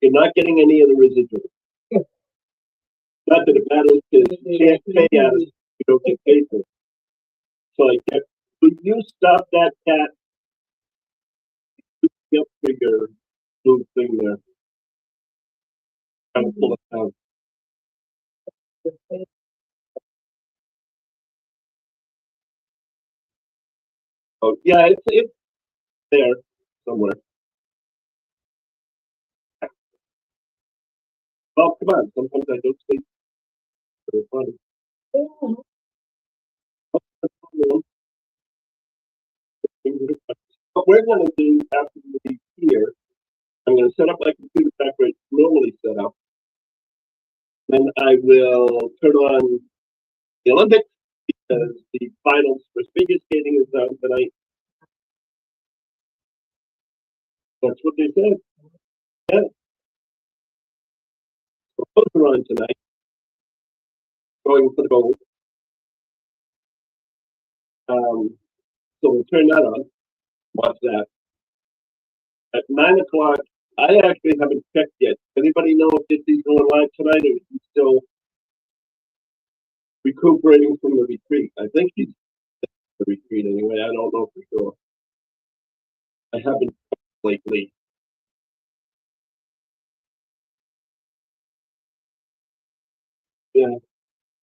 Speaker 1: You're not getting any of the residual. Not that it matters because you can't pay us, you don't get paid for it. So like, would you stop that cat? Yep, figure blue thing there. Trying to pull it down. Oh yeah, it's there somewhere. Well, come on. Sometimes I don't sleep. It's funny. What we're going to do after we leave here, I'm going to set up my computer back where it's normally set up. Then I will turn on the Olympics because the finals for figure skating is on tonight. That's what they said. Yeah. So both are on tonight. Going for the gold. So we'll turn that on. Watch that. At 9 o'clock, I actually haven't checked yet. Anybody know if Disney's going live tonight or is he still recuperating from the retreat? I think he's the retreat anyway. I don't know for sure. I haven't lately. Yeah,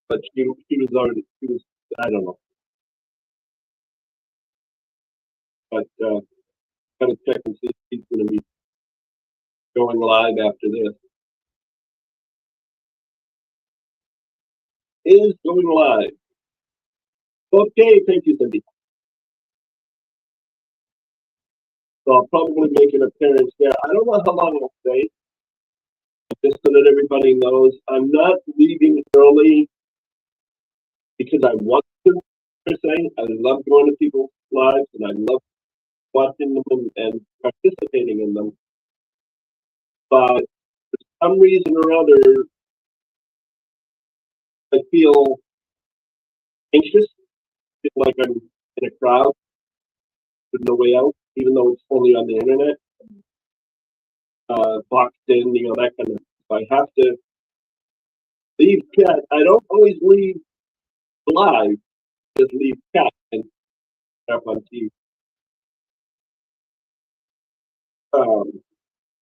Speaker 1: but she was already I don't know. But gotta check and see if he's gonna be going live after this. Is going live. Okay, thank you, Cindy. So I'll probably make an appearance there. I don't know how long it'll stay. Just so that everybody knows, I'm not leaving early because I want to, per se. I love going to people's lives and I love watching them and participating in them. But for some reason or other, I feel anxious, feel like I'm in a crowd with no way out, even though it's only on the internet, boxed in, that kind of. I have to leave chat. I don't always leave live, just leave chat and up on TV.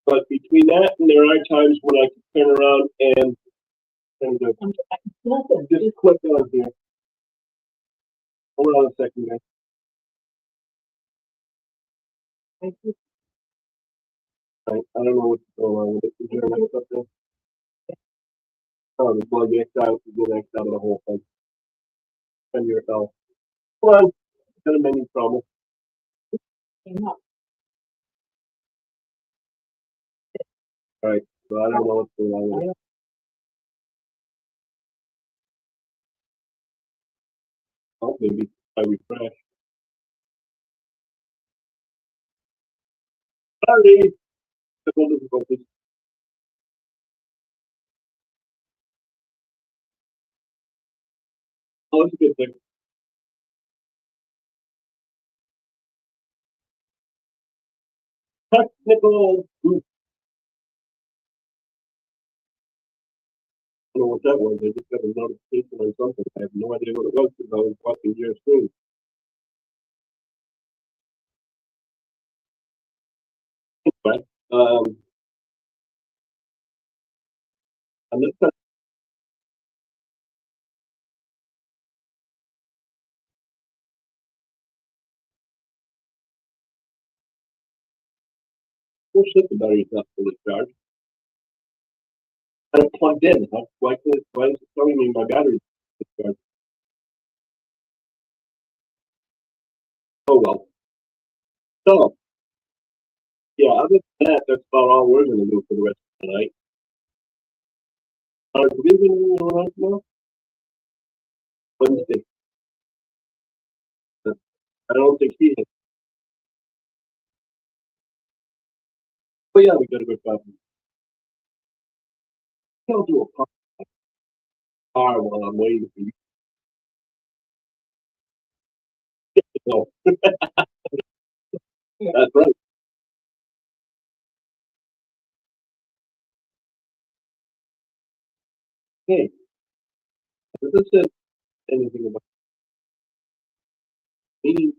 Speaker 1: But between that and there are times when I can turn around and And
Speaker 2: Nothing,
Speaker 1: just click on here. Hold on a second, guys.
Speaker 2: I just,
Speaker 1: I don't know what's going on with it. Is there an X up there? Oh, there's one X out, the X out of the whole thing. Send your L. Hold on. Got a menu problem.
Speaker 2: came up.
Speaker 1: Alright, so I don't know what's going on with it. Oh, maybe I refresh. Sorry. Technical difficulties. Oh, that's a good thing. Technical. I don't know what that was. I just got a notification on something. I have no idea what it was because I was watching your screen. But, and this time, oh shit, the battery's not fully charged. And it's plugged in. Huh? Why is it telling me my battery's discharged? Oh well. So, yeah, other than that, that's about all we're going to do for the rest of the night. Do we have anything going on tomorrow? Wednesday. I don't think he has. Oh yeah, we got a good coffee. I'll do a car while I'm waiting for you to go. That's right. Hey, if this says anything about me,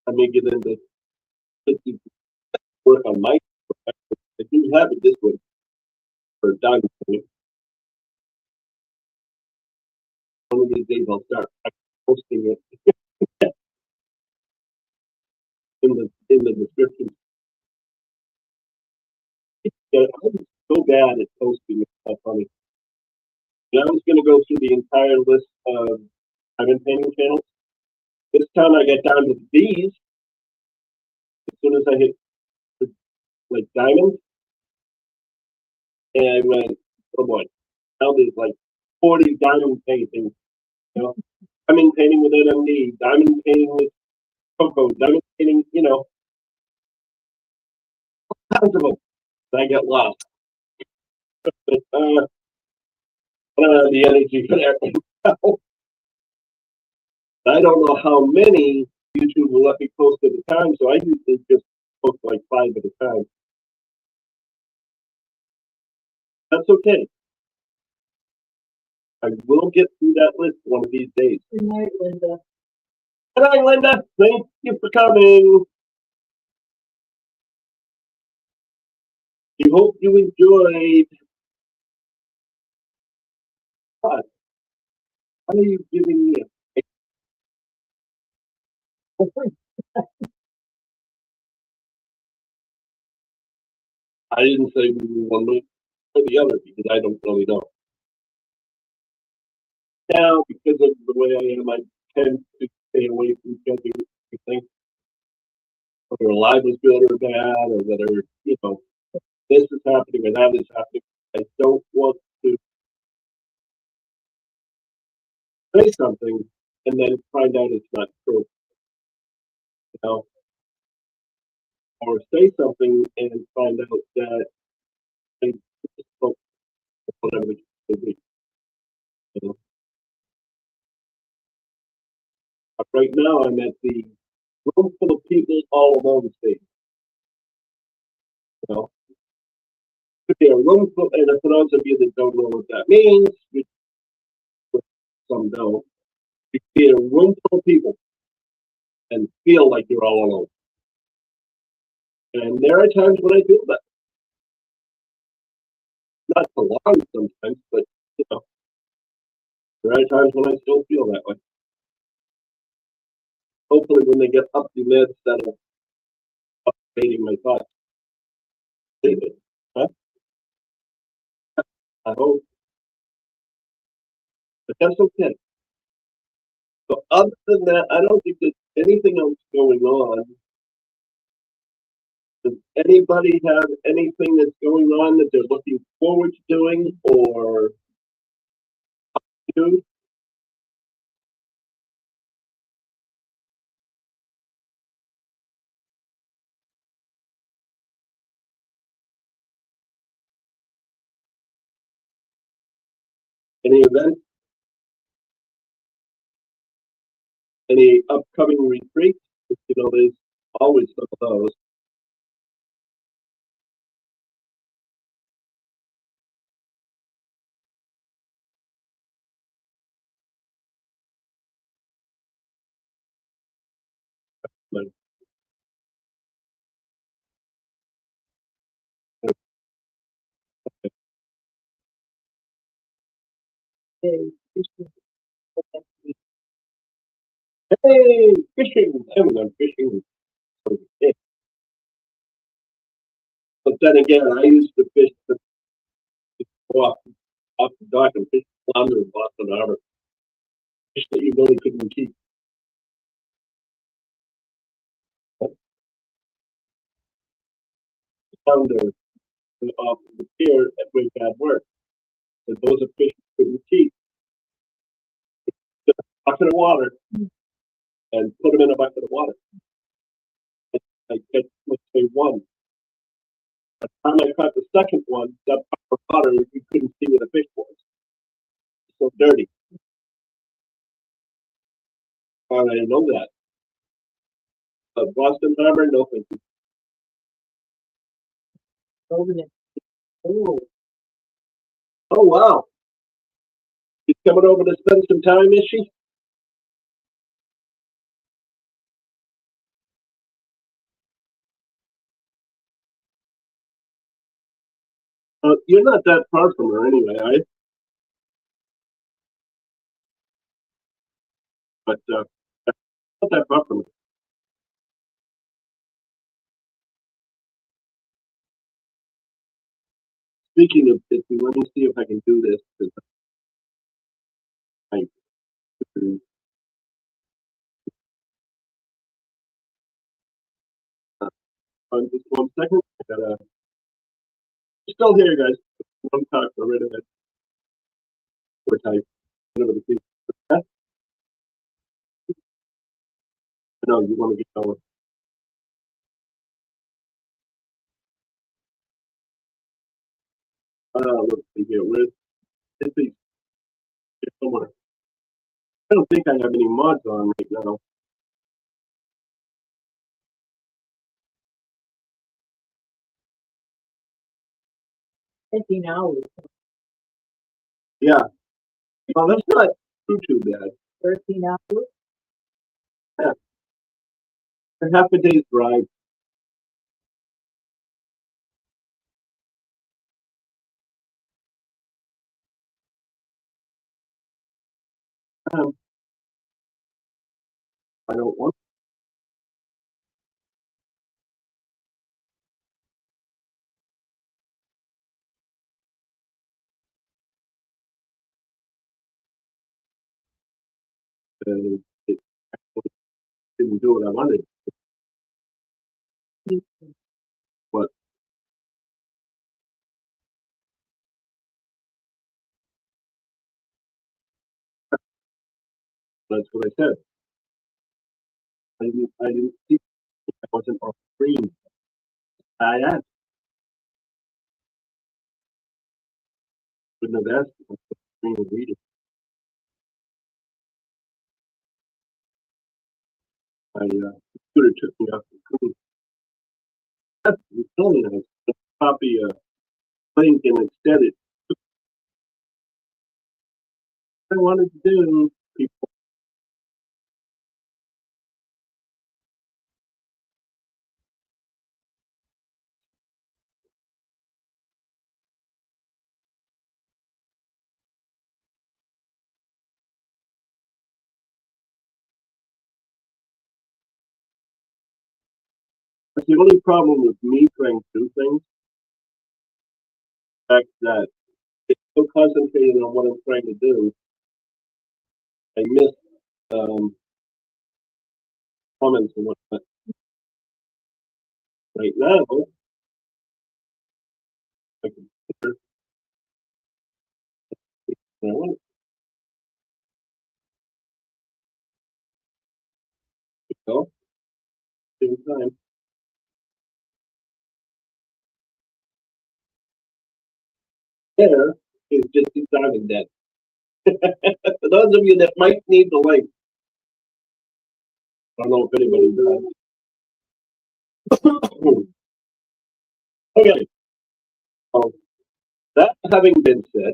Speaker 1: I may get into 50 work on my. I do have it this way for diamond painting. One of these days I'll start posting it in the description. Yeah, I was so bad at posting it. That's funny. And I was going to go through the entire list of diamond painting channels. This time I get down to these. As soon as I hit like diamonds, and I went, oh boy, now there's like 40 diamond paintings. You know, diamond painting with NMD, diamond painting with Coco, diamond painting, tons of them. And I get lost. But, I don't have the energy for that right now. I don't know how many YouTube will let me post at a time, so I usually just post like 5 at a time. That's okay. I will get through that list one of these days.
Speaker 2: Good night, Linda.
Speaker 1: Good night, Linda. Thank you for coming. We hope you enjoyed. What? What are you giving me? I didn't say we were one way or the other because I don't really know. Now, because of the way I am, I tend to stay away from judging everything, whether live is good or bad, or whether, this is happening or that is happening. I don't want to say something and then find out it's not true, know, or say something and find out that I spoke whatever it could be. You know? But right now, I'm at the room full of people all alone stage. You know, could be a room full, and for those of you that don't know what that means, which some don't, you could be a room full of people and feel like you're all alone. And there are times when I feel that. not for long sometimes, but you know, there are times when I still feel that way. Hopefully, when they get up the meds, that'll updating my thoughts. David, huh? I hope, but that's okay. So other than that, I don't think there's anything else going on. Does anybody have anything that's going on that they're looking forward to doing or do? Any events? Any upcoming retreats? You know, there's always some of those. Like,
Speaker 2: They used to
Speaker 1: hey, fishing! I haven't gone fishing. Yeah. But then again, I used to fish to go off the dock and fish flounder in Boston Harbor. Fish that you really couldn't keep. Flounder off the pier at Great Bad Work. But those are fish you couldn't keep. Just a bucket of water and put them in a bucket of water. I catch, let's say, one. By the time I caught the second one, that bucket of water, you couldn't see where the fish was. So dirty. I didn't know that. Boston Harbor, no thank you.
Speaker 2: golden and oh,
Speaker 1: Oh, wow. She's coming over to spend some time, is she? You're not that far from her anyway, are you? But not that far from her. Speaking of Disney, let me see if I can do this. 'Cause I, just 1 second. I gotta, still here, guys. One talk, get rid of it. Or type. Whatever the case. No, you want to get going. Let's see here. Where's Disney? Somewhere. I don't think I have any mods on right now.
Speaker 2: 15 hours,
Speaker 1: Yeah. Well, that's not too bad.
Speaker 2: 13 hours.
Speaker 1: Yeah. Half a day's drive. Um, I don't want to. It didn't do what I wanted, but that's what I said. I didn't see. I wasn't off screen. I asked. Wouldn't have asked if I was screen and read it. My computer took me off the screen. That's really nice. Copy a link and instead it. I wanted to do people. the only problem with me trying to do things. The fact that it's so concentrated on what I'm trying to do, I miss comments and whatnot. Right now, I can put I want to go. Same time. There is just Diamond Dead. For those of you that might need the link, I don't know if anybody does. Okay. So that having been said,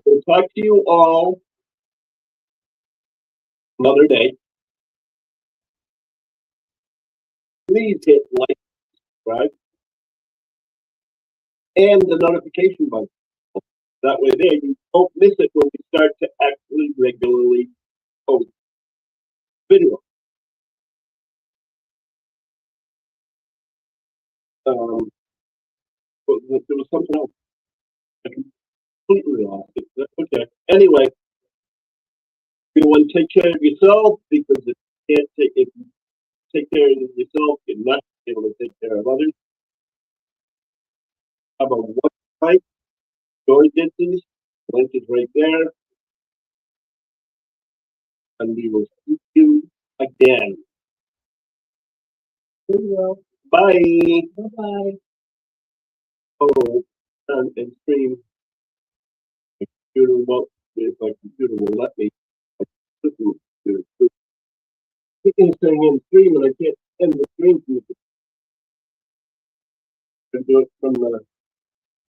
Speaker 1: we'll talk to you all another day. Please hit like, subscribe, and the notification button. That way there you don't miss it when we start to actually regularly post video. But there was something else. I completely lost it. Okay. Anyway, everyone take care of yourself, because if you take care of yourself, you're not able to take care of others. Have a one night. Joy Distance. Link is right there. And we will see you again.
Speaker 2: We will.
Speaker 1: Bye.
Speaker 2: Bye-bye.
Speaker 1: Oh, and stream. Computer won't, if my computer will let me. Taking this thing in stream, and I can't send the stream to you. Do it from the